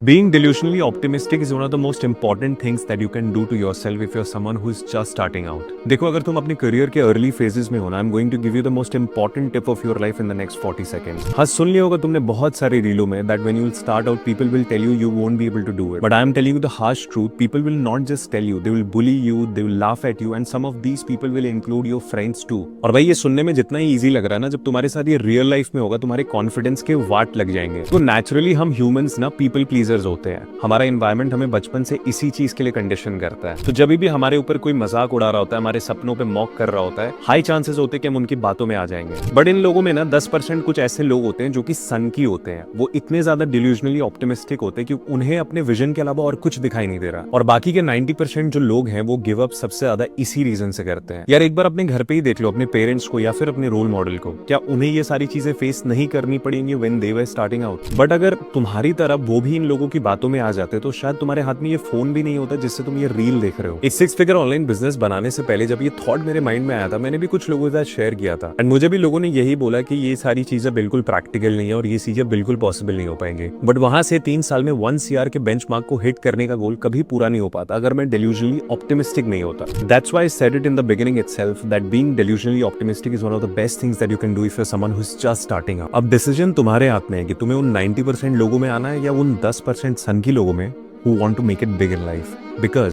Being delusionally optimistic is one of the most important things that you can do to yourself if you're someone who is just starting out. देखो अगर तुम अपने career के early phases में हो ना, I am going to give you the most important tip of your life in the next 40 seconds. हाँ, सुन लिया होगा तुमने बहुत सारी रीलों में that when you will start out people will tell you you won't be able to do it. But I am telling you the harsh truth. People will not just tell you, they will bully you, they will laugh eight you, and some of these people will include your friends too. और भाई ये सुनने में जितना ही easy लग रहा है ना, जब तुम्हारे साथ ये रियल लाइफ में होगा तुम्हारे कॉन्फिडेंस के वाट लग जाएंगे. तो नेचुरली हम ह्यूमंस ना पीपल प्लीजर्स होते हैं. हमारा एनवायरनमेंट हमें बचपन से इसी चीज के लिए कंडीशन करता है. तो जब भी हमारे ऊपर कोई मजाक उड़ा रहा होता है, हमारे सपनों पे मॉक कर रहा होता है, हाई चांसेस होते हैं कि हम उनकी बातों में आ जाएंगे. बट इन लोगों में ना 10% कुछ ऐसे लोग होते हैं जो कि सनकी होते हैं. वो इतने ज्यादा डिल्यूजनली ऑप्टिमिस्टिक होते हैं कि उन्हें अपने विजन के अलावा और कुछ दिखाई नहीं दे रहा. और बाकी के 90% जो लोग हैं वो गिव अप सबसे ज्यादा इसी रीजन से करते हैं. यार एक बार अपने घर पे ही देख लो, अपने पेरेंट्स को या फिर अपने रोल मॉडल को. क्या उन्हें ये सारी चीजें फेस नहीं करनी पड़ेंगी when they were starting out? But अगर तुम्हारी तरह वो भी इन लोगों की बातों में आ जाते तो शायद तुम्हारे हाथ में ये फोन भी नहीं होता जिससे तुम ये रील देख रहे हो. एक 6 फिगर ऑनलाइन बिजनेस बनाने से पहले जब ये थॉट मेरे माइंड में आया था, मैंने भी कुछ लोगों के साथ शेयर किया था. एंड मुझे भी लोगों ने यही बोला कि ये सारी चीजें बिल्कुल प्रैक्टिकल नहीं है और ये चीजें बिल्कुल पॉसिबल नहीं हो पाएंगे. बट वहां से 3 साल में 1 CR के बेंचमार्क को हिट करने का गोल कभी पूरा नहीं हो पाता अगर मैं delusionally optimistic नहीं होता. That's why I said it in the beginning itself that being delusionally optimistic is one of the best things that you can do if you're someone who's just starting up. अब decision तुम्हारे हाथ में है कि तुम्हें उन 90% लोगों में आना है या उन 10% सनकी लोगों में who want to make it big in life. Because